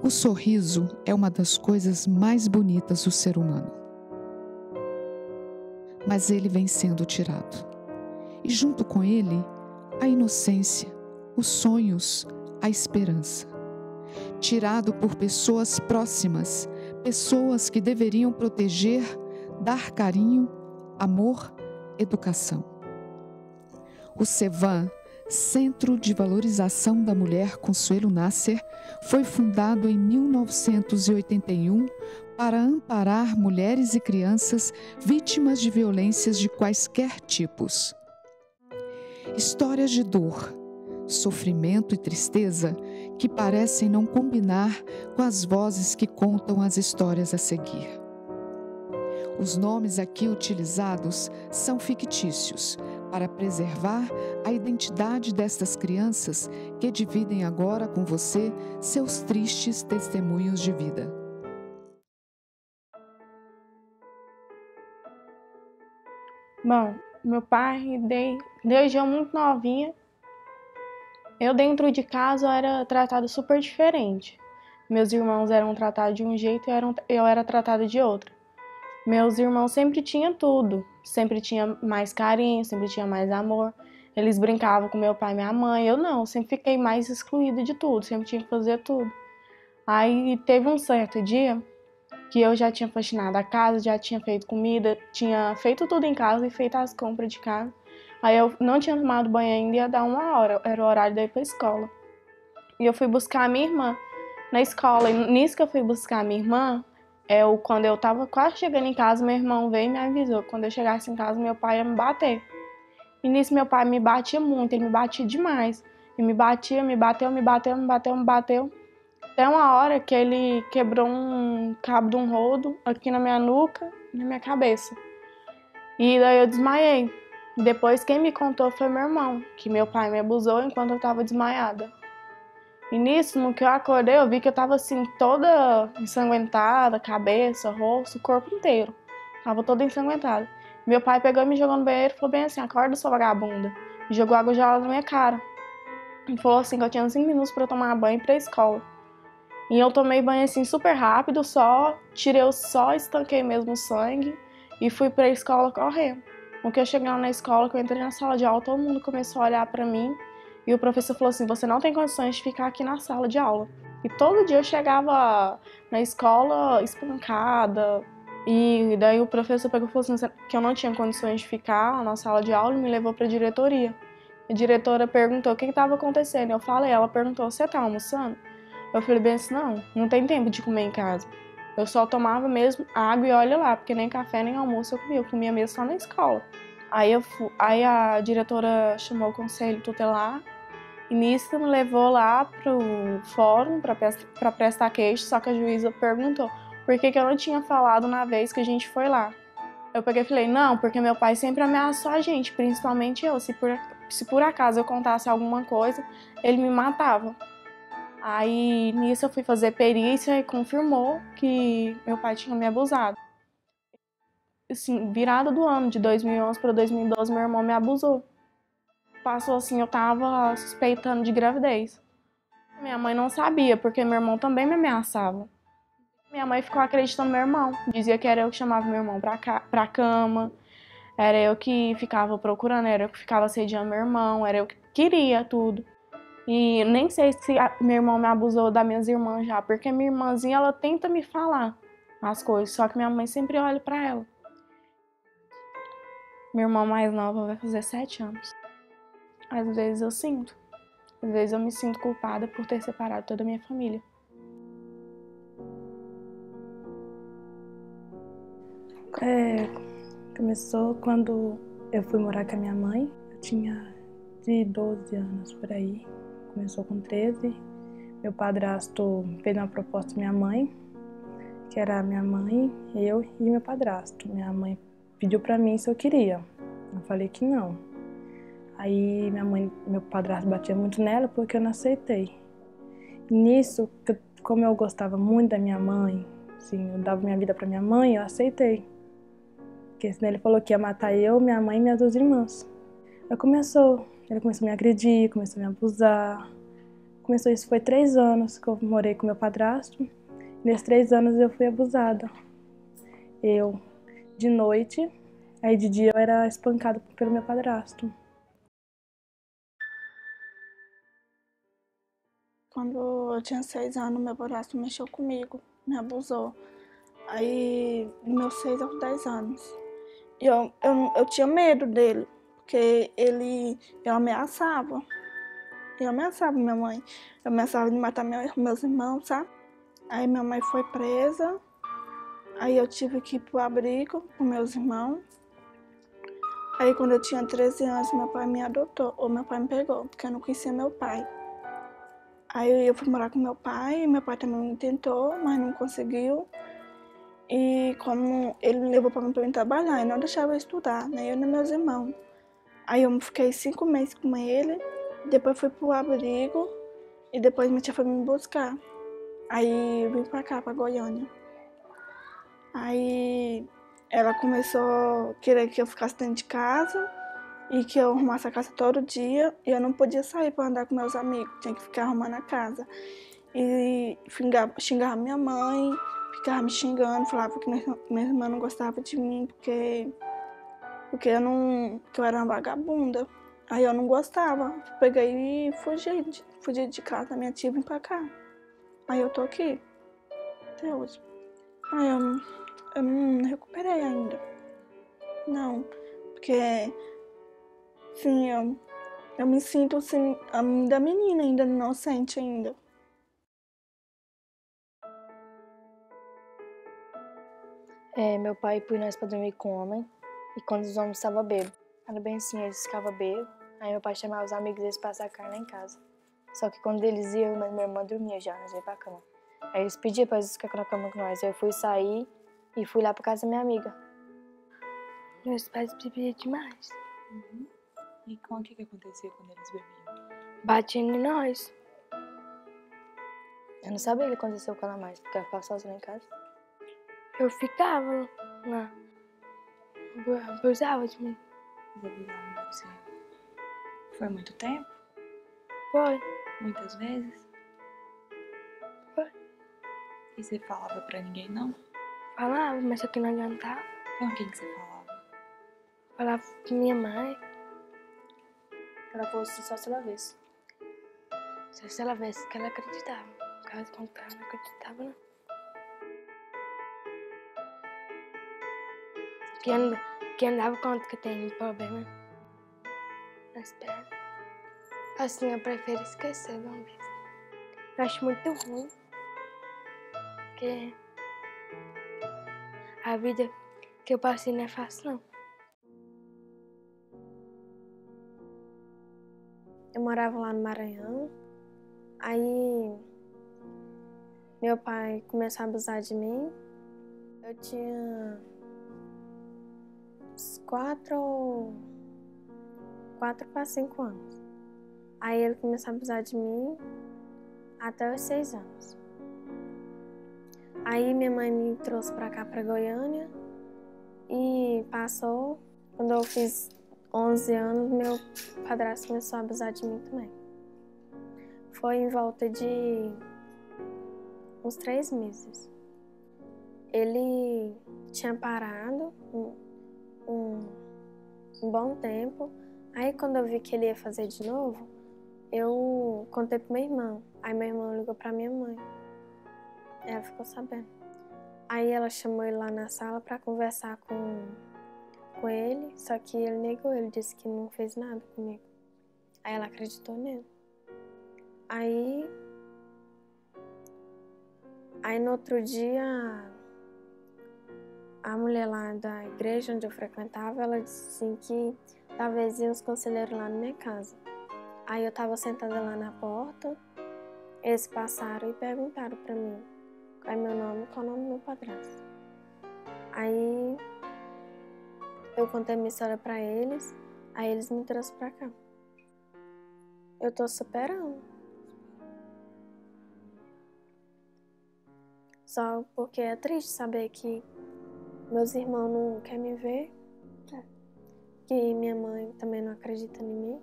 O sorriso é uma das coisas mais bonitas do ser humano. Mas ele vem sendo tirado. E junto com ele, a inocência, os sonhos, a esperança. Tirado por pessoas próximas, pessoas que deveriam proteger, dar carinho, amor, educação. O CEVAM, Centro de Valorização da Mulher Consuelo Nasser, foi fundado em 1981 para amparar mulheres e crianças vítimas de violências de quaisquer tipos. Histórias de dor, sofrimento e tristeza que parecem não combinar com as vozes que contam as histórias a seguir. Os nomes aqui utilizados são fictícios, para preservar a identidade destas crianças que dividem agora com você seus tristes testemunhos de vida. Bom, meu pai, desde eu muito novinha, eu dentro de casa eu era tratada super diferente. Meus irmãos eram tratados de um jeito e eu era tratada de outro. Meus irmãos sempre tinham tudo, sempre tinha mais carinho, sempre tinha mais amor. Eles brincavam com meu pai e minha mãe, eu não, sempre fiquei mais excluída de tudo, sempre tinha que fazer tudo. Aí teve um certo dia que eu já tinha faxinado a casa, já tinha feito comida, tinha feito tudo em casa e feito as compras de casa. Aí eu não tinha tomado banho ainda, ia dar 1 hora, era o horário de ir pra escola. E eu fui buscar a minha irmã na escola, e nisso que eu fui buscar a minha irmã, quando eu tava quase chegando em casa, meu irmão veio e me avisou que quando eu chegasse em casa, meu pai ia me bater. E nisso meu pai me batia muito, ele me batia demais. E me batia, me bateu, me bateu, me bateu, me bateu. Até uma hora que ele quebrou um cabo de um rodo aqui na minha nuca e na minha cabeça. E daí eu desmaiei. Depois quem me contou foi meu irmão, que meu pai me abusou enquanto eu tava desmaiada. E nisso, no que eu acordei, eu vi que eu tava assim, toda ensanguentada, cabeça, rosto, corpo inteiro. Tava toda ensanguentada. Meu pai pegou e me jogou no banheiro e falou bem assim, acorda, sua vagabunda. E jogou água gelada na minha cara. E falou assim que eu tinha 5 minutos pra eu tomar banho e ir pra escola. E eu tomei banho assim super rápido, só estanquei mesmo o sangue e fui pra escola correndo. No que eu cheguei lá na escola, que eu entrei na sala de aula, todo mundo começou a olhar pra mim. E o professor falou assim, você não tem condições de ficar aqui na sala de aula. E todo dia eu chegava na escola espancada. E daí o professor pegou e falou assim, que eu não tinha condições de ficar na sala de aula e me levou para a diretoria. A diretora perguntou o que estava acontecendo. Eu falei, ela perguntou, você tá almoçando? Eu falei bem assim, não tem tempo de comer em casa. Eu só tomava mesmo água e olha lá, porque nem café nem almoço eu comia mesmo só na escola. Aí a diretora chamou o conselho tutelar e nisso me levou lá pro fórum para prestar queixa, só que a juíza perguntou por que eu não tinha falado na vez que a gente foi lá. Eu peguei e falei, não, porque meu pai sempre ameaçou a gente, principalmente eu. Se por acaso eu contasse alguma coisa, ele me matava. Aí nisso eu fui fazer perícia e confirmou que meu pai tinha me abusado. Assim, virada do ano de 2011 para 2012, meu irmão me abusou. Passou assim, eu tava suspeitando de gravidez. Minha mãe não sabia, porque meu irmão também me ameaçava. Minha mãe ficou acreditando no meu irmão. Dizia que era eu que chamava meu irmão pra cama, era eu que ficava procurando, era eu que ficava assediando meu irmão, era eu que queria tudo. E nem sei se meu irmão me abusou das minhas irmãs já, porque minha irmãzinha, ela tenta me falar as coisas, só que minha mãe sempre olha pra ela. Minha irmã mais nova vai fazer 7 anos. Às vezes eu sinto. Às vezes eu me sinto culpada por ter separado toda a minha família. Começou quando eu fui morar com a minha mãe. Eu tinha de 12 anos por aí. Começou com 13. Meu padrasto fez uma proposta à minha mãe, que era a minha mãe, eu e meu padrasto. Minha mãe pediu pra mim se eu queria. Eu falei que não. Aí meu padrasto batia muito nela porque eu não aceitei. Nisso, como eu gostava muito da minha mãe, assim, eu dava minha vida pra minha mãe, eu aceitei. Porque senão ele falou que ia matar eu, minha mãe e minhas 2 irmãs. Ele começou a me agredir, começou a me abusar. Começou isso, foi 3 anos que eu morei com meu padrasto. Nesses 3 anos eu fui abusada. Eu, de noite, aí de dia eu era espancada pelo meu padrasto. Quando eu tinha 6 anos, meu padrasto mexeu comigo, me abusou. Aí, dos meus 6 aos 10 anos. E eu tinha medo dele, porque ele ameaçava. Ele ameaçava minha mãe. Eu ameaçava de matar meus irmãos, sabe? Aí minha mãe foi presa. Aí eu tive que ir pro abrigo com meus irmãos. Aí quando eu tinha 13 anos, meu pai me adotou, ou meu pai me pegou, porque eu não conhecia meu pai. Aí eu fui morar com meu pai também tentou, mas não conseguiu. E como ele me levou para mim trabalhar, e não deixava eu estudar, nem eu nem meus irmãos. Aí eu fiquei 5 meses com ele, depois fui pro abrigo, e depois minha tia foi me buscar. Aí eu vim pra cá, pra Goiânia. Aí ela começou a querer que eu ficasse dentro de casa e que eu arrumasse a casa todo dia. E eu não podia sair para andar com meus amigos, tinha que ficar arrumando a casa. E xingava minha mãe, ficava me xingando, falava que minha irmã não gostava de mim porque que eu era uma vagabunda. Aí eu não gostava, peguei e fugi de casa, minha tia vim pra cá. Aí eu tô aqui, até hoje. Aí eu não recuperei ainda. Não, porque, sim, eu me sinto, assim, ainda menina, ainda inocente ainda. Meu pai pôs nós pra dormir com homem, e quando os homens estavam bêbados, era bem assim, eles ficavam bêbados, aí meu pai chamava os amigos deles pra sacar lá em casa. Só que quando eles iam, minha irmã dormia já, nós ia pra cama. Aí eles pediam pra eles ficarem na cama com nós, aí eu fui sair e fui lá pra casa da minha amiga. Meus pais bebiam demais. Uhum. E o que acontecia quando eles bebiam? Batiam em nós. Eu não sabia o que aconteceu com ela mais, porque ela ficava sozinha em casa. Eu ficava lá. Abusava de mim. Abusavam de você. Foi muito tempo? Foi. Muitas vezes? Foi. E você falava pra ninguém, não? Falava, mas só que não adiantava. Com quem que você falava? Falava com minha mãe. Ela falou assim, só se ela visse. Só se ela visse que ela acreditava. Caso contrário, não acreditava, não. Quem andava conta que tem problema nas pernas. Assim, eu prefiro esquecer de uma vez. Eu acho muito ruim. Porque a vida que eu passei não é fácil, não. Eu morava lá no Maranhão. Aí meu pai começou a abusar de mim. Eu tinha uns 4 para 5 anos. Aí ele começou a abusar de mim até os 6 anos. Aí minha mãe me trouxe pra cá, pra Goiânia, e passou. Quando eu fiz 11 anos, meu padrasto começou a abusar de mim também. Foi em volta de uns 3 meses. Ele tinha parado um bom tempo. Aí quando eu vi que ele ia fazer de novo, eu contei pro meu irmão. Aí meu irmão ligou pra minha mãe. Ela ficou sabendo. Aí ela chamou ele lá na sala pra conversar com ele, só que ele negou, ele disse que não fez nada comigo. Aí ela acreditou nele. Aí no outro dia, a mulher lá da igreja onde eu frequentava, ela disse assim que talvez iam os conselheiros lá na minha casa. Aí eu tava sentada lá na porta, eles passaram e perguntaram pra mim qual é meu nome e qual é o nome do meu padrasto. Aí eu contei minha história pra eles, aí eles me trouxeram pra cá. Eu tô superando. Só porque é triste saber que meus irmãos não querem me ver, que minha mãe também não acredita em mim.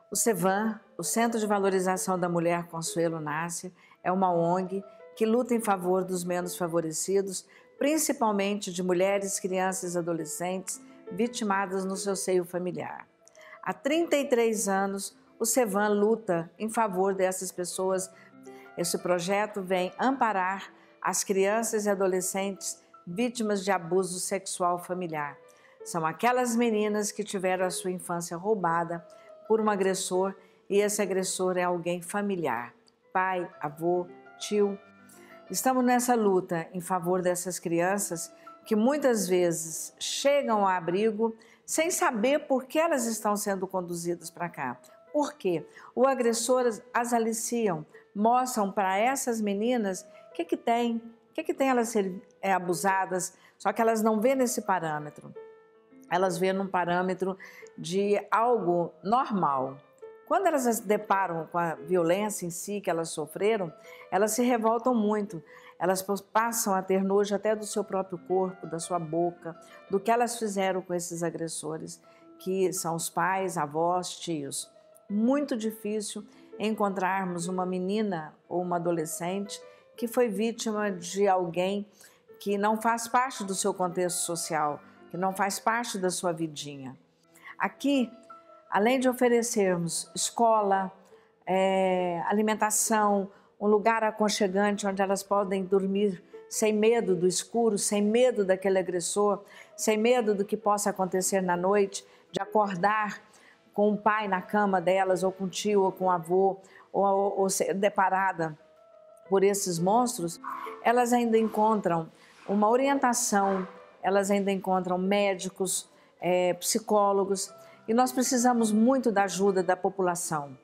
O CEVAM, o Centro de Valorização da Mulher Consuelo Nasce, é uma ONG que luta em favor dos menos favorecidos, principalmente de mulheres, crianças e adolescentes vitimadas no seu seio familiar. Há 33 anos, o CEVAM luta em favor dessas pessoas. Esse projeto vem amparar as crianças e adolescentes vítimas de abuso sexual familiar. São aquelas meninas que tiveram a sua infância roubada por um agressor e esse agressor é alguém familiar, pai, avô, tio. Estamos nessa luta em favor dessas crianças que muitas vezes chegam ao abrigo sem saber por que elas estão sendo conduzidas para cá. Por quê? O agressor as aliciam, mostram para essas meninas o que tem elas serem abusadas, só que elas não vêem nesse parâmetro. Elas vêem num parâmetro de algo normal. Quando elas se deparam com a violência em si que elas sofreram, elas se revoltam muito. Elas passam a ter nojo até do seu próprio corpo, da sua boca, do que elas fizeram com esses agressores, que são os pais, avós, tios. Muito difícil encontrarmos uma menina ou uma adolescente que foi vítima de alguém que não faz parte do seu contexto social, que não faz parte da sua vidinha. Aqui, além de oferecermos escola, alimentação, um lugar aconchegante onde elas podem dormir sem medo do escuro, sem medo daquele agressor, sem medo do que possa acontecer na noite, de acordar com o pai na cama delas, ou com o tio, ou com o avô, ou ser deparada por esses monstros, elas ainda encontram uma orientação, elas ainda encontram médicos, psicólogos, e nós precisamos muito da ajuda da população.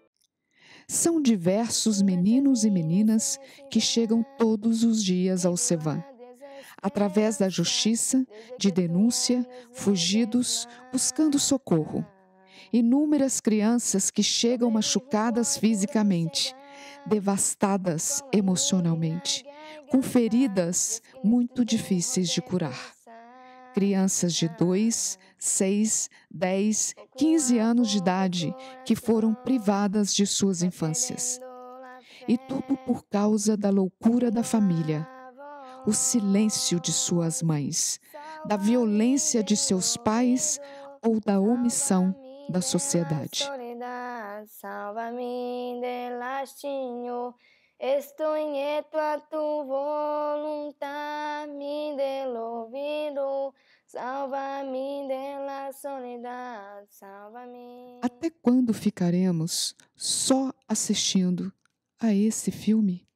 São diversos meninos e meninas que chegam todos os dias ao CEVAM. Através da justiça, de denúncia, fugidos, buscando socorro. Inúmeras crianças que chegam machucadas fisicamente, devastadas emocionalmente, com feridas muito difíceis de curar. Crianças de 2, 6, 10, 15 anos de idade que foram privadas de suas infâncias. E tudo por causa da loucura da família, o silêncio de suas mães, da violência de seus pais ou da omissão da sociedade. Salva-me del lascigno, estou inquieto a tu voluntad, me del olvido, salva-me de la soledad, salva-me. Até quando ficaremos só assistindo a esse filme?